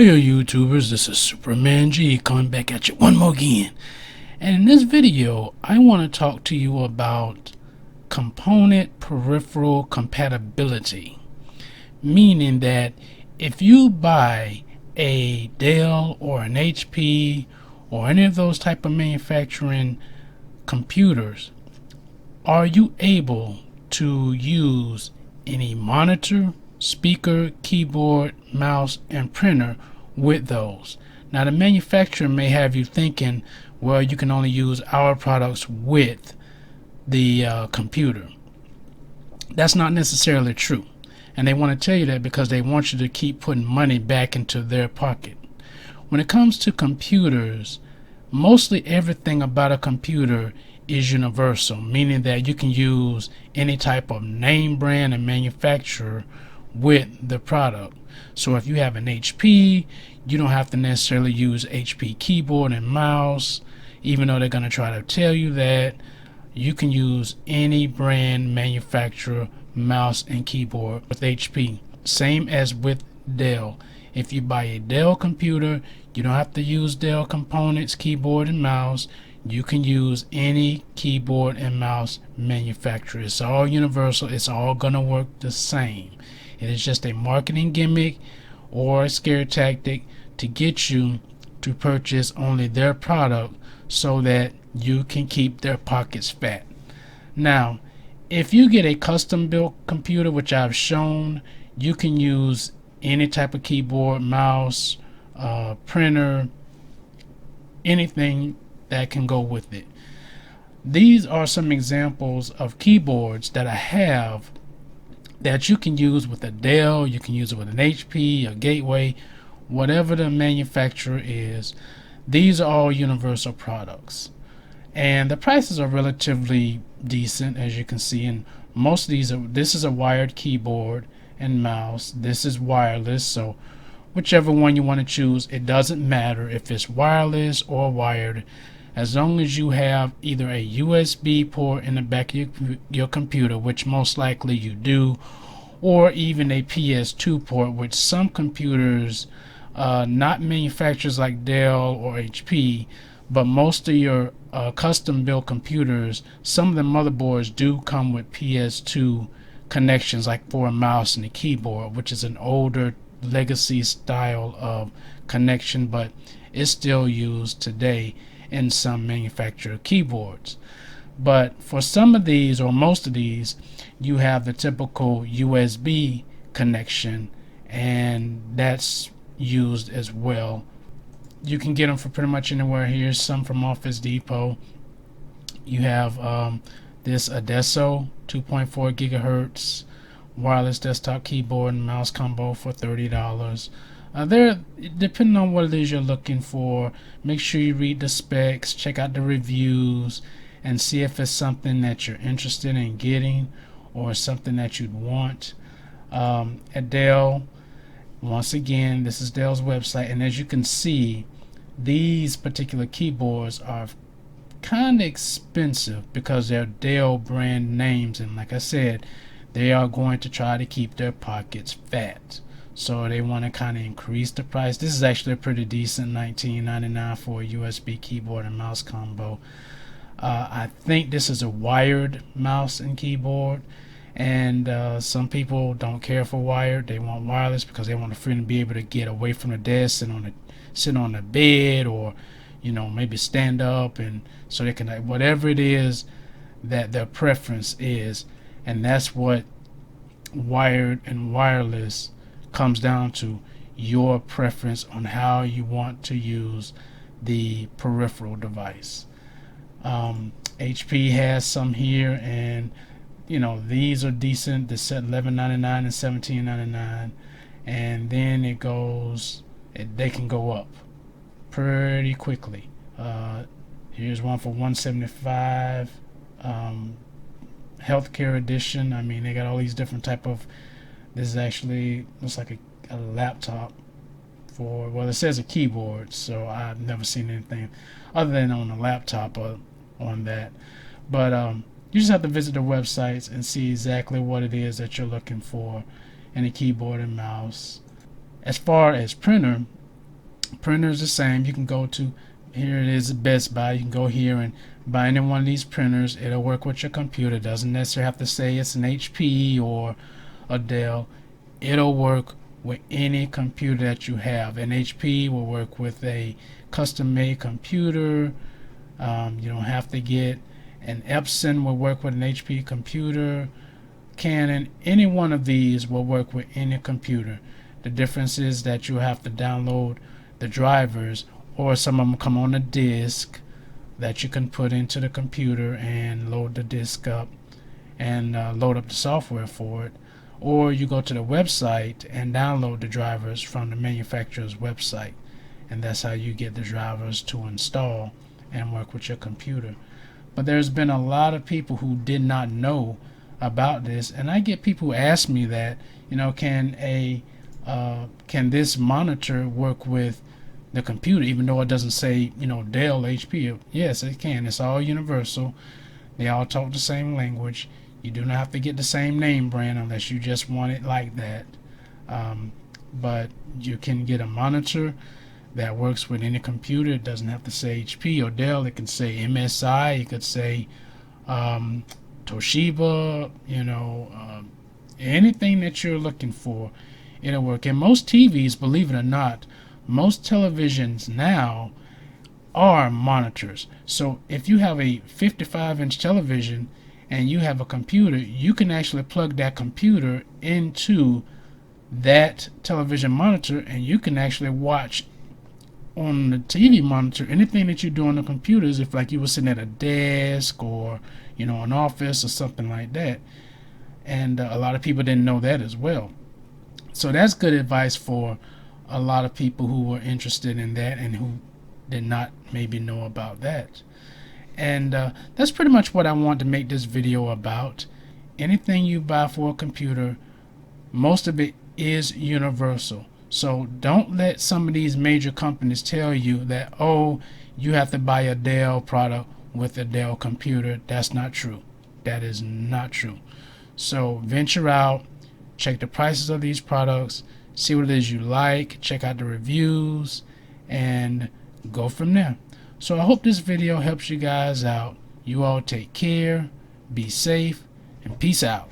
Hiya YouTubers, this is Superman G coming back at you one more again. And in this video, I want to talk to you about component peripheral compatibility. Meaning that if you buy a Dell or an HP or any of those type of manufacturing computers, are you able to use any monitor, speaker, keyboard, mouse, and printer with those? Now, the manufacturer may have you thinking, well, you can only use our products with the computer. That's not necessarily true, and they want to tell you that because they want you to keep putting money back into their pocket. When it comes to computers, mostly everything about a computer is universal, meaning that you can use any type of name brand and manufacturer with the product. So if you have an HP, you don't have to necessarily use HP keyboard and mouse, even though they're going to try to tell you that. You can use any brand manufacturer mouse and keyboard with HP. Same as with Dell. If you buy a Dell computer, you don't have to use Dell components, keyboard and mouse. You can use any keyboard and mouse manufacturer. It's all universal. It's all gonna work the same. It is just a marketing gimmick or a scare tactic to get you to purchase only their product so that you can keep their pockets fat. Now, if you get a custom built computer, which I've shown, you can use any type of keyboard, mouse, printer, anything that can go with it. These are some examples of keyboards that I have that you can use with a Dell, you can use it with an HP, a Gateway, whatever the manufacturer is. These are all universal products, and the prices are relatively decent, as you can see. And most of these this is a wired keyboard and mouse. This is wireless, so whichever one you want to choose, it doesn't matter if it's wireless or wired, as long as you have either a USB port in the back of your computer, which most likely you do, or even a PS2 port, which some computers, not manufacturers like Dell or HP, but most of your custom built computers, some of the motherboards do come with PS2 connections, like for a mouse and a keyboard, which is an older legacy style of connection, but it's still used today in some manufacturer keyboards. But for some of these, or most of these, you have the typical USB connection, and that's used as well. You can get them for pretty much anywhere. Here's some from Office Depot. You have this Adesso 2.4 gigahertz wireless desktop keyboard and mouse combo for $30. There, depending on what it is you're looking for, make sure you read the specs, check out the reviews, and see if it's something that you're interested in getting or something that you'd want. At Dell, once again, this is Dell's website, and as you can see, these particular keyboards are kind of expensive because they're Dell brand names, and like I said, they are going to try to keep their pockets fat, so they want to kind of increase the price. This is actually a pretty decent $19.99 for a USB keyboard and mouse combo. I think this is a wired mouse and keyboard, and some people don't care for wired. They want wireless because they want the freedom to be able to get away from the desk and sit on the bed, or maybe stand up, and so they can, whatever it is that their preference is. And that's what wired and wireless comes down to, your preference on how you want to use the peripheral device. HP has some here, and these are decent. They set $11.99 and $17.99, and then it goes, they can go up pretty quickly. Here's one for $175. Healthcare edition. I mean, they got all these different type of, this is actually looks like a laptop for, well, it says a keyboard, so I've never seen anything other than on a laptop on that. But you just have to visit the websites and see exactly what it is that you're looking for in a keyboard and mouse. As far as printer, Printers the same. You can go to, here it is, Best Buy. You can go here and buy any one of these printers. It'll work with your computer. It doesn't necessarily have to say it's an HP or a Dell. It'll work with any computer that you have. An HP will work with a custom-made computer. You don't have to get an Epson. Will work with an HP computer. Canon, any one of these will work with any computer. The difference is that you have to download the drivers, or some of them come on a disk that you can put into the computer and load the disk up and load up the software for it. Or you go to the website and download the drivers from the manufacturer's website, and that's how you get the drivers to install and work with your computer. But there's been a lot of people who did not know about this, and I get people who ask me that, can this monitor work with the computer, even though it doesn't say, Dell, HP? Yes, it can. It's all universal. They all talk the same language. You do not have to get the same name brand unless you just want it like that. But you can get a monitor that works with any computer. It doesn't have to say HP or Dell. It can say MSI. It could say Toshiba. Anything that you're looking for, it'll work. And most TVs, believe it or not, most televisions now are monitors. So if you have a 55-inch television and you have a computer, you can actually plug that computer into that television monitor, and you can actually watch on the TV monitor anything that you do on the computers, if like you were sitting at a desk or an office or something like that. And a lot of people didn't know that as well. So that's good advice for a lot of people who were interested in that and who did not maybe know about that. And that's pretty much what I want to make this video about. Anything you buy for a computer, most of it is universal. So don't let some of these major companies tell you that, oh, you have to buy a Dell product with a Dell computer. That's not true. That is not true. So venture out, check the prices of these products, see what it is you like, check out the reviews, and go from there. So I hope this video helps you guys out. You all take care, be safe, and peace out.